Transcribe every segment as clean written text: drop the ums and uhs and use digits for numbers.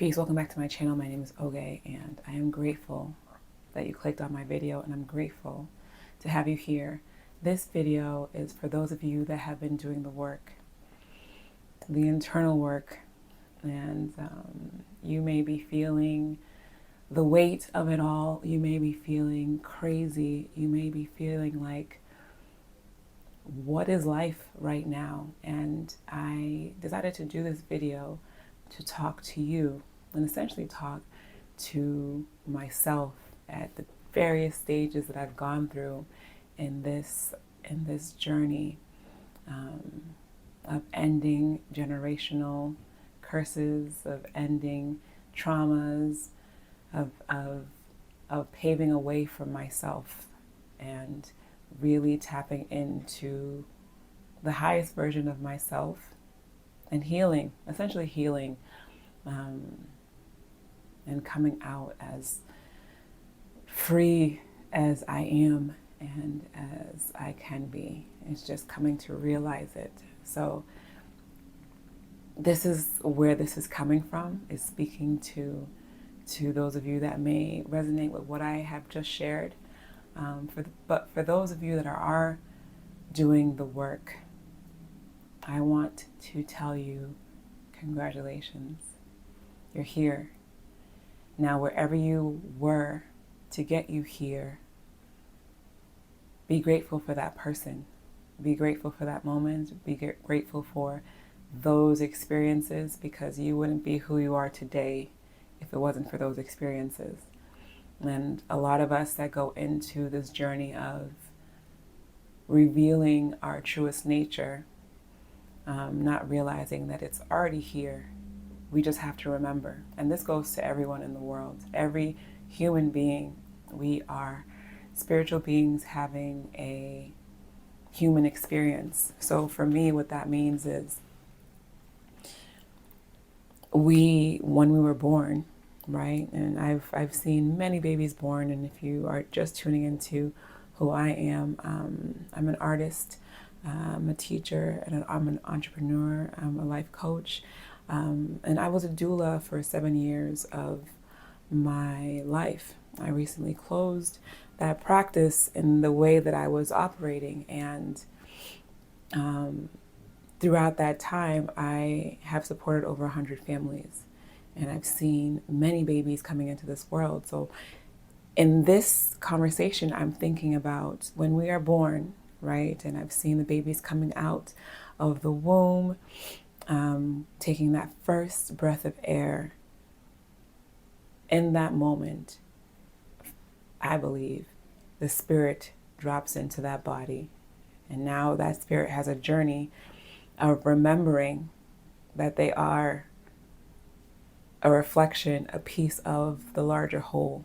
Peace, welcome back to my channel. My name is Oge, and I am grateful that you clicked on my video, and I'm grateful to have you here. This video is for those of you that have been doing the work, the internal work, and you may be feeling the weight of it all. You may be feeling crazy. You may be feeling like, what is life right now? And I decided to do this video to talk to you and essentially talk to myself at the various stages that I've gone through in this journey of ending generational curses, of ending traumas, of paving a way for myself and really tapping into the highest version of myself and healing, essentially healing, and coming out as free as I am and as I can be. It's just coming to realize it. So this is where this is coming from, is speaking to those of you that may resonate with what I have just shared. But for those of you that are doing the work, I want to tell you, congratulations. You're here. Now, wherever you were to get you here, be grateful for that person. Be grateful for that moment. Be grateful for those experiences, because you wouldn't be who you are today if it wasn't for those experiences. And a lot of us that go into this journey of revealing our truest nature, not realizing that it's already here. We just have to remember. And this goes to everyone in the world. Every human being, we are spiritual beings having a human experience. So for me, what that means is when we were born, right? And I've seen many babies born. And if you are just tuning into who I am, I'm an artist, I'm a teacher, and I'm an entrepreneur, I'm a life coach. And I was a doula for 7 years of my life. I recently closed that practice in the way that I was operating. And throughout that time, I have supported over 100 families. And I've seen many babies coming into this world. So in this conversation, I'm thinking about when we are born, right? And I've seen the babies coming out of the womb, taking that first breath of air. In that moment, I believe the spirit drops into that body. And now that spirit has a journey of remembering that they are a reflection, a piece of the larger whole.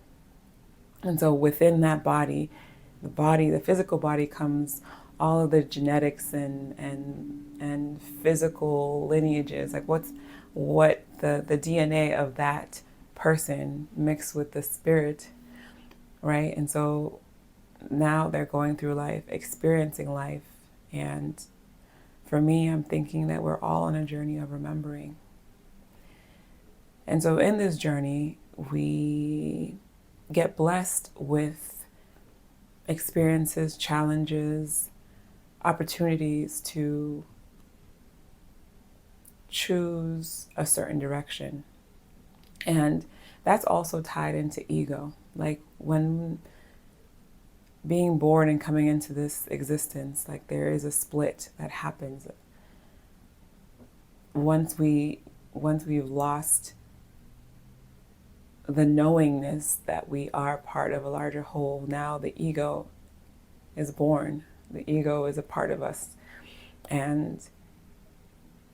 And so within that body, the physical body, comes all of the genetics and physical lineages, like what the DNA of that person mixed with the spirit, right? And so now they're going through life, experiencing life. And for me, I'm thinking that we're all on a journey of remembering. And so in this journey, we get blessed with experiences, challenges, opportunities to choose a certain direction. And that's also tied into ego. Like when being born and coming into this existence, like there is a split that happens. Once we've lost the knowingness that we are part of a larger whole, now the ego is born. The ego is a part of us. And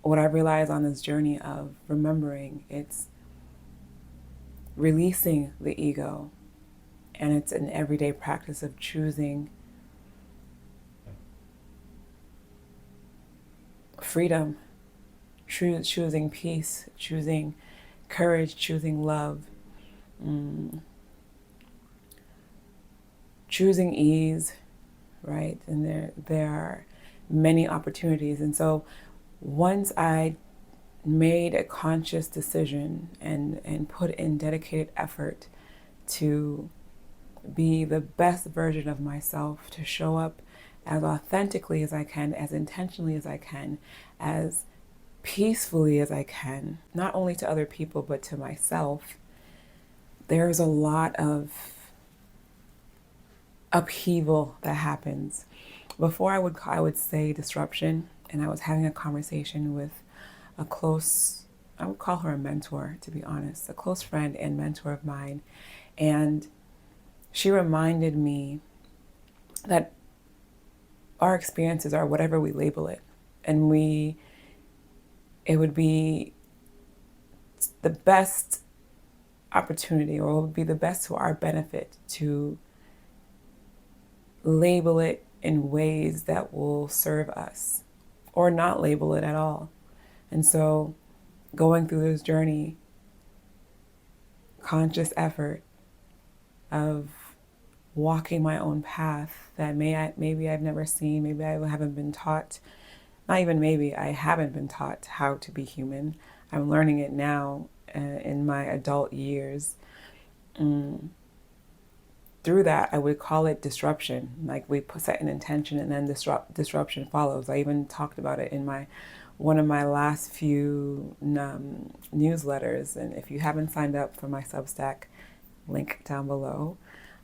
what I realized on this journey of remembering, it's releasing the ego. And it's an everyday practice of choosing freedom, choosing peace, choosing courage, choosing love, choosing ease, right? And there are many opportunities. And so once I made a conscious decision and put in dedicated effort to be the best version of myself, to show up as authentically as I can, as intentionally as I can, as peacefully as I can, not only to other people, but to myself, there's a lot of upheaval that happens. Before I would say disruption, and I was having a conversation with a close, I would call her a mentor, to be honest, a close friend and mentor of mine. And she reminded me that our experiences are whatever we label it. And it would be the best opportunity, or it would be the best to our benefit, to label it in ways that will serve us, or not label it at all. And so going through this journey, conscious effort of walking my own path that maybe I've never seen, maybe I haven't been taught, not even maybe, I haven't been taught how to be human. I'm learning it now in my adult years. Through that, I would call it disruption. Like, we set an intention and then disruption follows. I even talked about it in one of my last few newsletters. And if you haven't signed up for my Substack, link down below.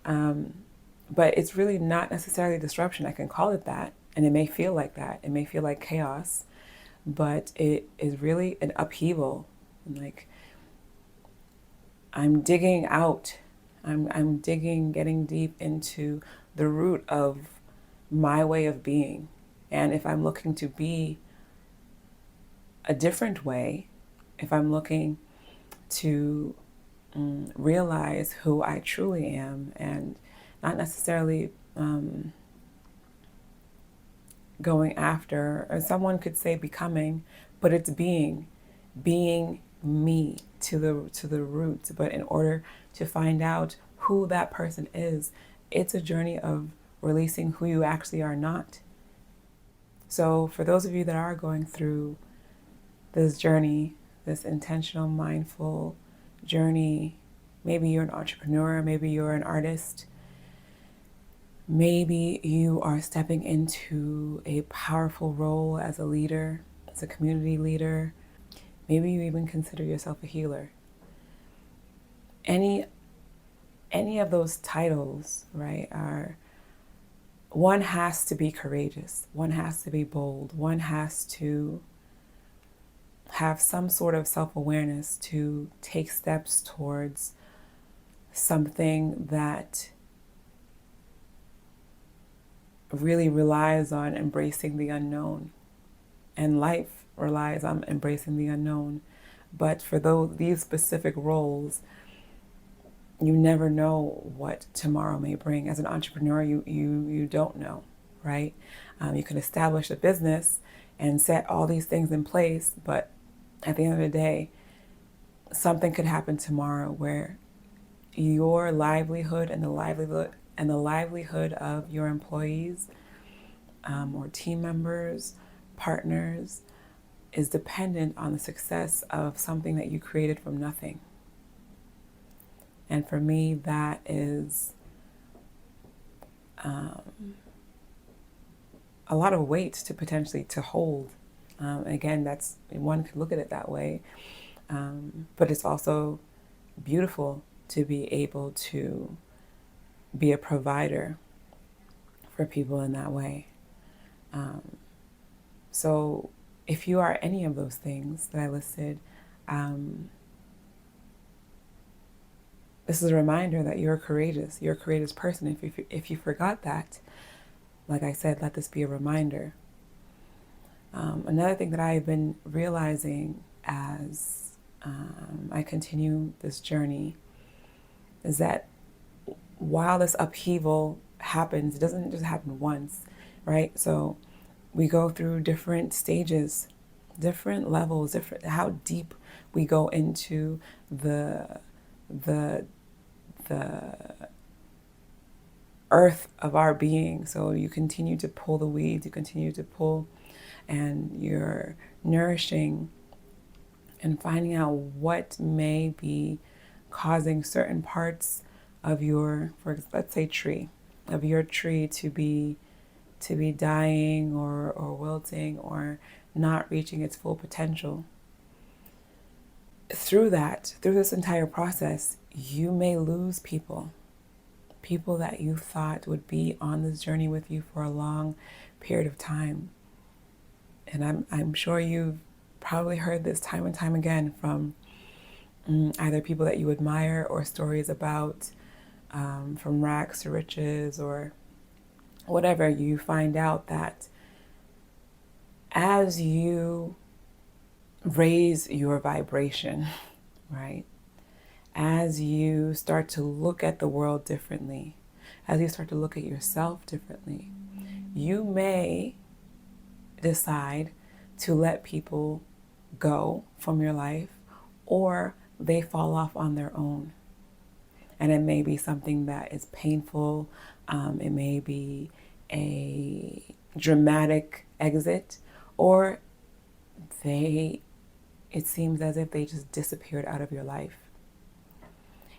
But it's really not necessarily disruption. I can call it that, and it may feel like that. It may feel like chaos, but it is really an upheaval. Like, I'm digging out. I'm digging, getting deep into the root of my way of being. And if I'm looking to be a different way, if I'm looking to realize who I truly am, and not necessarily going after, or someone could say becoming, but it's being me to the roots. But in order to find out who that person is, it's a journey of releasing who you actually are not. So for those of you that are going through this journey, this intentional, mindful journey, maybe you're an entrepreneur, maybe you're an artist, maybe you are stepping into a powerful role as a leader, as a community leader, maybe you even consider yourself a healer. Any of those titles, right, one has to be courageous, one has to be bold, one has to have some sort of self-awareness to take steps towards something that really relies on embracing the unknown. And life relies on embracing the unknown. But for these specific roles, you never know what tomorrow may bring. As an entrepreneur, you don't know, right? You can establish a business and set all these things in place, but at the end of the day, something could happen tomorrow where your livelihood and the livelihood of your employees or team members, partners, is dependent on the success of something that you created from nothing. And for me, that is a lot of weight to potentially to hold. Again, that's, one could look at it that way, but it's also beautiful to be able to be a provider for people in that way. So if you are any of those things that I listed, this is a reminder that you're courageous. You're a courageous person. If you forgot that, like I said, let this be a reminder. Another thing that I've been realizing as I continue this journey is that while this upheaval happens, it doesn't just happen once, right? So we go through different stages, different levels, how deep we go into the earth of our being. So you continue to pull the weeds, you continue to pull, and you're nourishing and finding out what may be causing certain parts of your, for let's say tree, of your tree to be dying or wilting or not reaching its full potential. Through this entire process, you may lose people that you thought would be on this journey with you for a long period of time. And I'm sure you've probably heard this time and time again from either people that you admire or stories about from rags to riches or whatever. You find out that as you raise your vibration, right? As you start to look at the world differently, as you start to look at yourself differently, you may decide to let people go from your life, or they fall off on their own. And it may be something that is painful. It may be a dramatic exit, or it seems as if they just disappeared out of your life.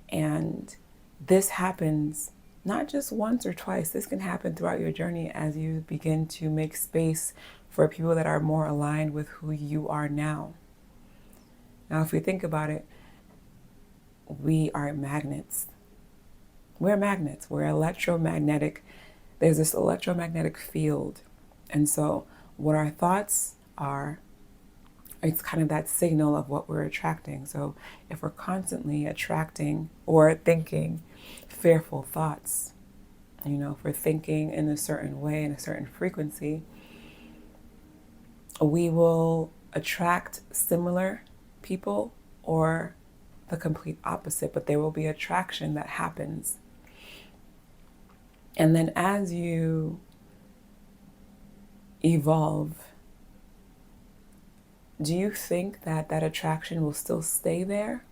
And this happens not just once or twice. This can happen throughout your journey as you begin to make space for people that are more aligned with who you are now. Now, if we think about it, we are magnets. We're magnets. We're electromagnetic. There's this electromagnetic field. And so what our thoughts are, it's kind of that signal of what we're attracting. So if we're constantly attracting or thinking fearful thoughts, if we're thinking in a certain way, in a certain frequency, we will attract similar people or the complete opposite, but there will be attraction that happens. And then as you evolve, do you think that attraction will still stay there?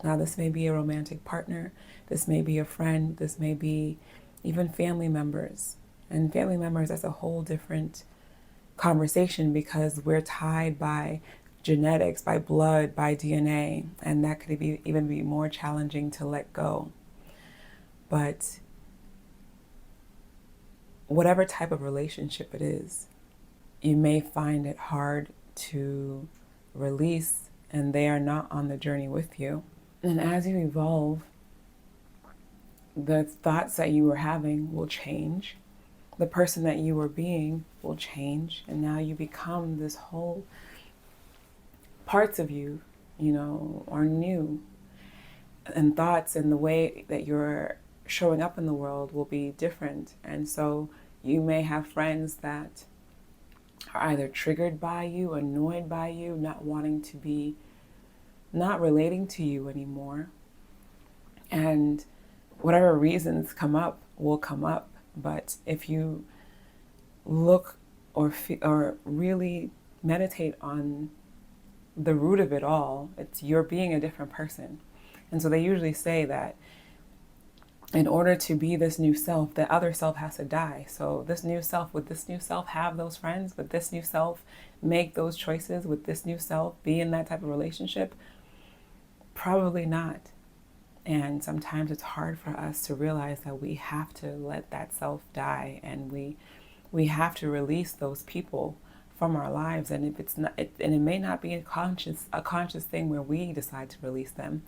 Now, this may be a romantic partner, this may be a friend, this may be even family members. And family members, that's a whole different conversation because we're tied by genetics, by blood, by DNA, and that could even be more challenging to let go. But whatever type of relationship it is, you may find it hard to release, and they are not on the journey with you. And as you evolve, the thoughts that you were having will change. The person that you were being will change. And now you become this whole parts of you, are new. And thoughts and the way that you're showing up in the world will be different. And so you may have friends that are either triggered by you, annoyed by you, not relating to you anymore. And whatever reasons come up will come up. But if you look or really meditate on the root of it all, it's you're being a different person. And so they usually say that in order to be this new self, the other self has to die. So would this new self have those friends? Would this new self make those choices? Would this new self be in that type of relationship? Probably not. And sometimes it's hard for us to realize that we have to let that self die, and we have to release those people from our lives. And if it's not, and it may not be a conscious thing where we decide to release them,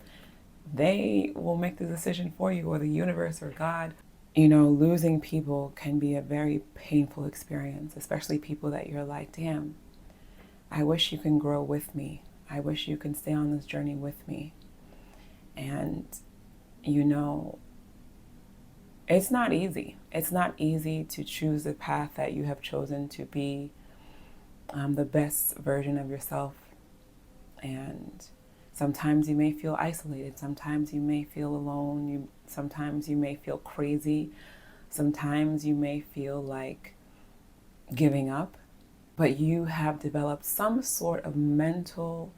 they will make the decision for you, or the universe or God. Losing people can be a very painful experience, especially people that you're like, damn, I wish you can grow with me. I wish you can stay on this journey with me. And, it's not easy. It's not easy to choose the path that you have chosen to be the best version of yourself. And sometimes you may feel isolated. Sometimes you may feel alone. Sometimes you may feel crazy. Sometimes you may feel like giving up. But you have developed some sort of mental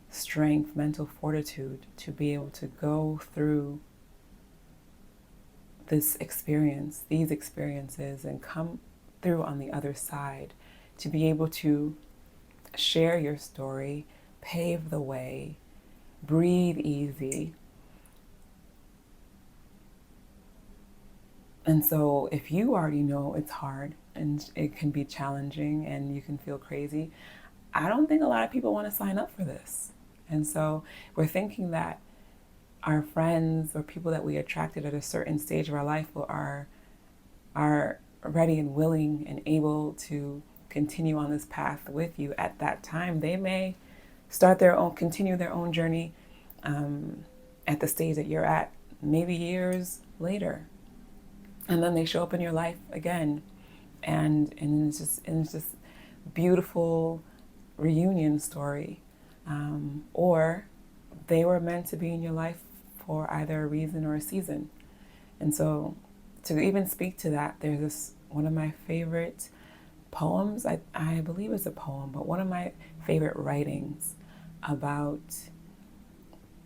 strength, mental fortitude to be able to go through these experiences, and come through on the other side, to be able to share your story, pave the way, breathe easy. And so if you already know it's hard and it can be challenging and you can feel crazy, I don't think a lot of people want to sign up for this. And so we're thinking that our friends or people that we attracted at a certain stage of our life are ready and willing and able to continue on this path with you at that time. They may continue their own journey at the stage that you're at, maybe years later. And then they show up in your life again. And it's just beautiful reunion story. Or they were meant to be in your life for either a reason or a season. And so to even speak to that, there's one of my favorite poems, I believe it's a poem, but one of my favorite writings about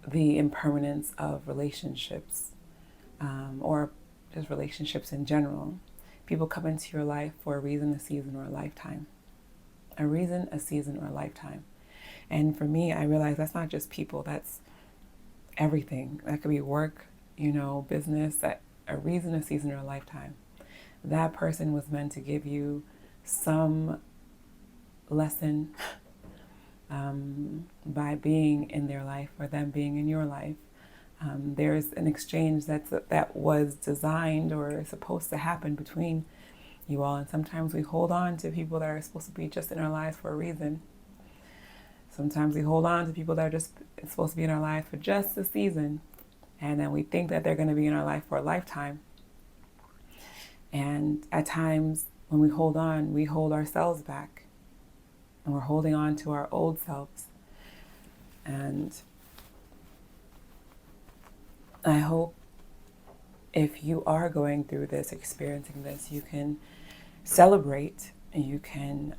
the impermanence of relationships, or just relationships in general. People come into your life for a reason, a season, or a lifetime. A reason, a season, or a lifetime. And for me, I realize that's not just people, that's everything. That could be work, business, that a reason, a season, or a lifetime. That person was meant to give you some lesson by being in their life or them being in your life. There's an exchange that was designed or supposed to happen between you all. And sometimes we hold on to people that are supposed to be just in our lives for a reason. Sometimes we hold on to people that are just supposed to be in our life for just a season. And then we think that they're going to be in our life for a lifetime. And at times when we hold on, we hold ourselves back. And we're holding on to our old selves. And I hope if you are going through this, experiencing this, you can celebrate and you can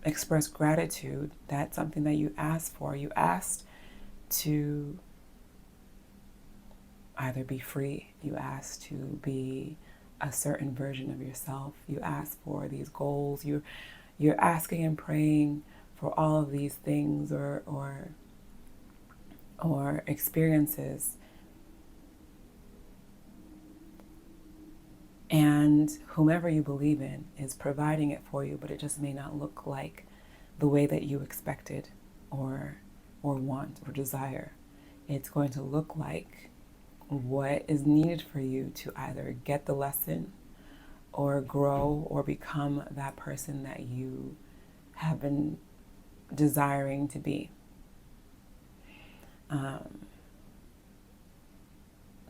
express gratitude. That's something that you asked for. You asked to either be free, you asked to be a certain version of yourself, you asked for these goals, you're asking and praying for all of these things or experiences. And whomever you believe in is providing it for you, but it just may not look like the way that you expected or want or desire. It's going to look like what is needed for you to either get the lesson or grow or become that person that you have been desiring to be.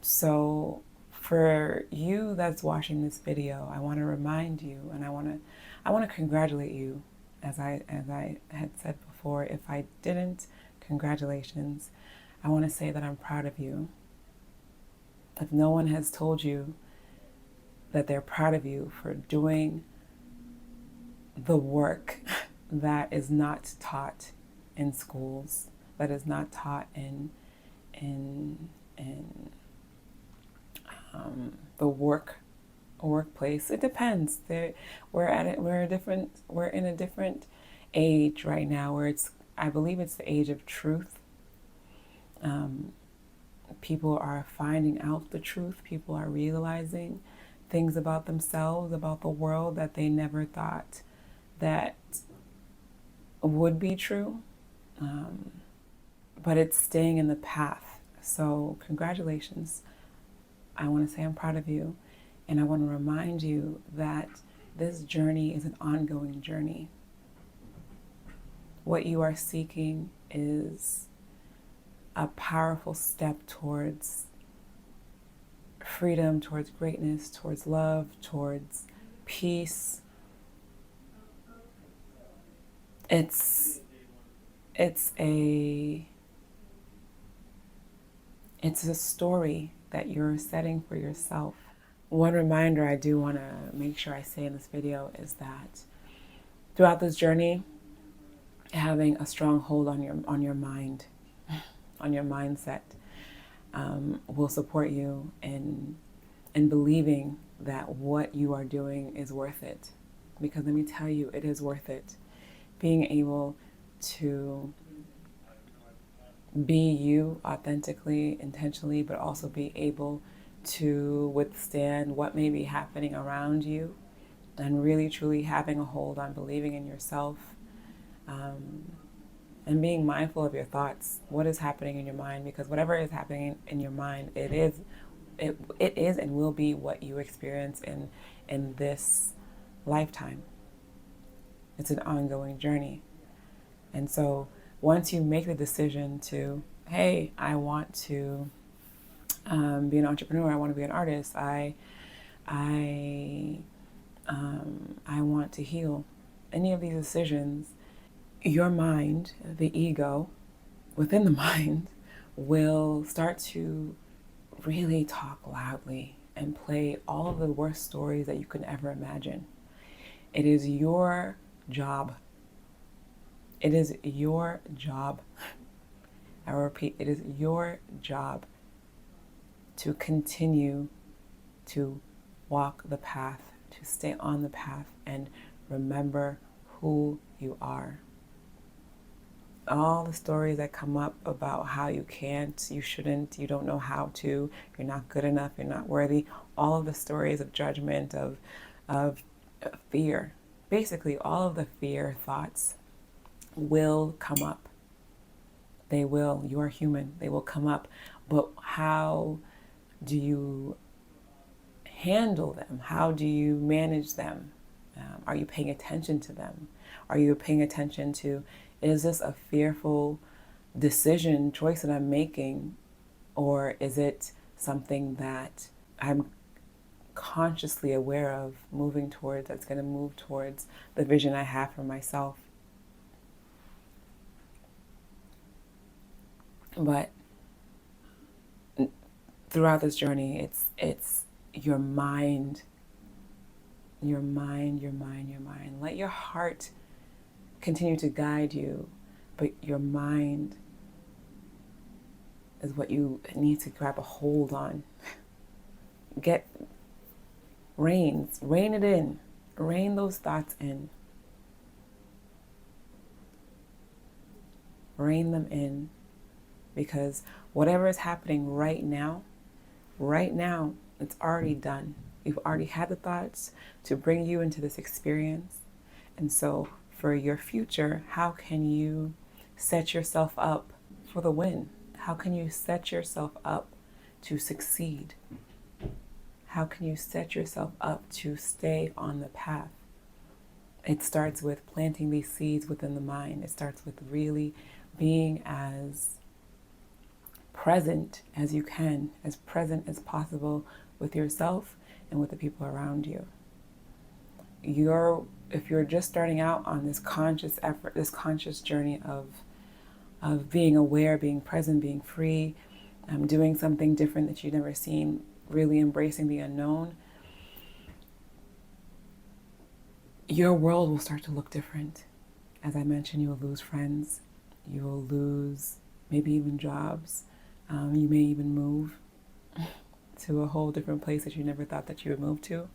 So for you that's watching this video, I want to remind you, and I want to congratulate you, as I had said before. If I didn't, congratulations. I want to say that I'm proud of you. If no one has told you that they're proud of you for doing the work that is not taught in schools, that is not taught in the workplace. It depends. We're in a different age right now where I believe it's the age of truth. People are finding out the truth. People are realizing things about themselves, about the world that they never thought that would be true. But it's staying in the path. So congratulations. I want to say I'm proud of you. And I want to remind you that this journey is an ongoing journey. What you are seeking is a powerful step towards freedom, towards greatness, towards love, towards peace. It's a story that you're setting for yourself. One reminder I do want to make sure I say in this video is that throughout this journey, having a strong hold on your mind, on your mindset, will support you in believing that what you are doing is worth it. Because let me tell you, it is worth it. Being able to be you authentically, intentionally, but also be able to withstand what may be happening around you, and really truly having a hold on believing in yourself, and being mindful of your thoughts. What is happening in your mind? Because whatever is happening in your mind, it is and will be what you experience in this lifetime. It's an ongoing journey. And so once you make the decision to, hey, I want to be an entrepreneur, I want to be an artist, I want to heal, any of these decisions, your mind, the ego within the mind, will start to really talk loudly and play all of the worst stories that you could ever imagine. It is your job. It is your job. I repeat, it is your job to continue to walk the path, to stay on the path, and remember who you are. All the stories that come up about how you can't, you shouldn't, you don't know how to, you're not good enough, you're not worthy, all of the stories of judgment, of fear, basically all of the fear thoughts will come up. They will. You are human. They will come up. But how do you handle them? How do you manage them? Are you paying attention to them? Are you paying attention to, is this a fearful decision, choice that I'm making? Or is it something that I'm consciously aware of moving towards, that's going to move towards the vision I have for myself? But throughout this journey, it's your mind, your mind, your mind, your mind. Let your heart continue to guide you, but your mind is what you need to grab a hold on. Rein it in. Rein those thoughts in. Rein them in. Because whatever is happening right now, it's already done. You've already had the thoughts to bring you into this experience. And so for your future, how can you set yourself up for the win? How can you set yourself up to succeed? How can you set yourself up to stay on the path? It starts with planting these seeds within the mind. It starts with really being as present as you can, as present as possible with yourself and with the people around you. If you're just starting out on this conscious effort, this conscious journey of being aware, being present, being free, doing something different that you've never seen, really embracing the unknown, your world will start to look different. As I mentioned, you will lose friends, you will lose maybe even jobs. You may even move to a whole different place that you never thought that you would move to.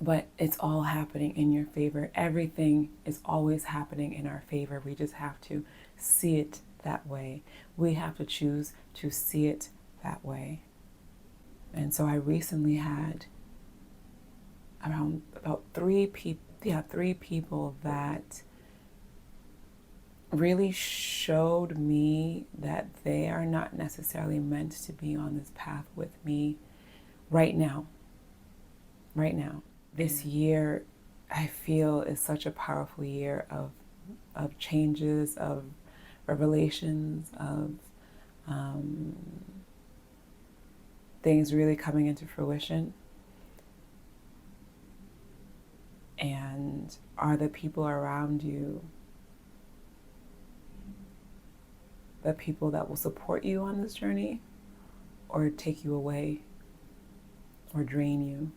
But it's all happening in your favor. Everything is always happening in our favor. We just have to see it that way. We have to choose to see it that way. And so I recently had about three people that really showed me that they are not necessarily meant to be on this path with me right now. This year, I feel, is such a powerful year of changes, of revelations, of things really coming into fruition. And are the people around you the people that will support you on this journey, or take you away, or drain you?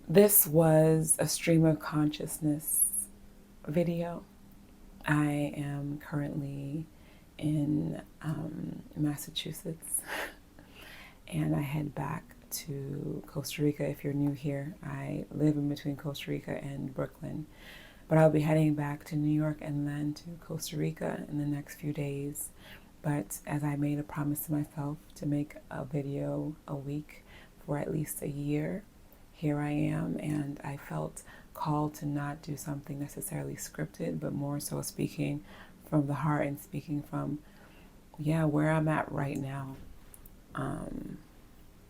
This was a stream of consciousness video. I am currently in Massachusetts, and I head back to Costa Rica. If you're new here, I live in between Costa Rica and Brooklyn. But I'll be heading back to New York and then to Costa Rica in the next few days. But as I made a promise to myself to make a video a week for at least a year, here I am, and I felt called to not do something necessarily scripted, but more so speaking from the heart and speaking from, where I'm at right now.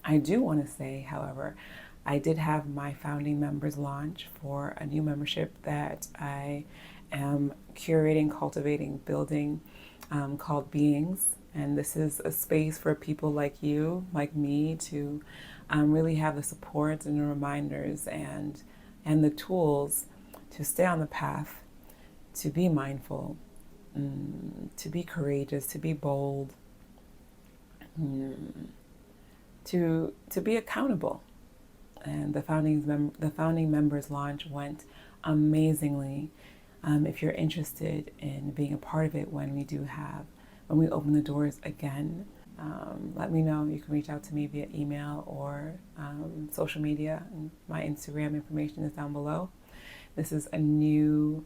I do want to say, however, I did have my founding members launch for a new membership that I am curating, cultivating, building, called Beings. And this is a space for people like you, like me, to really have the support and the reminders and the tools to stay on the path, to be mindful, to be courageous, to be bold, to be accountable. And the founding members launch went amazingly. If you're interested in being a part of it when we open the doors again, let me know. You can reach out to me via email or social media. And my Instagram information is down below. This is a new,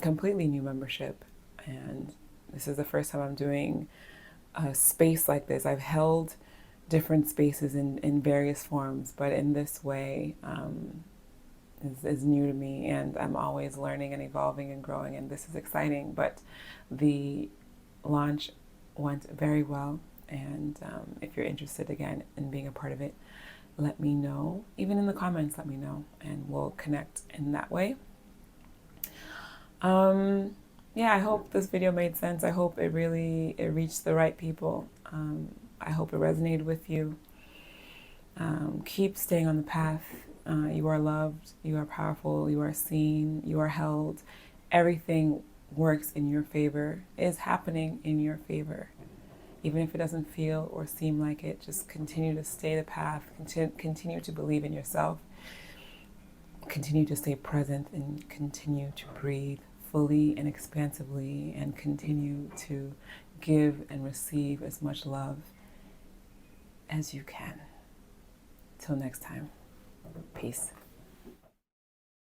completely new membership, and this is the first time I'm doing a space like this. I've held different spaces in various forms, but in this way is new to me, and I'm always learning and evolving and growing, and this is exciting. But the launch went very well, and if you're interested again in being a part of it, let me know. Even in the comments, let me know, and we'll connect in that way. I hope this video made sense. I hope it reached the right people. I hope it resonated with you. Keep staying on the path. You are loved, you are powerful, you are seen, you are held. Everything works in your favor, is happening in your favor. Even if it doesn't feel or seem like it, just continue to stay the path, continue to believe in yourself, continue to stay present, and continue to breathe fully and expansively, and continue to give and receive as much love as you can. Till next time, peace.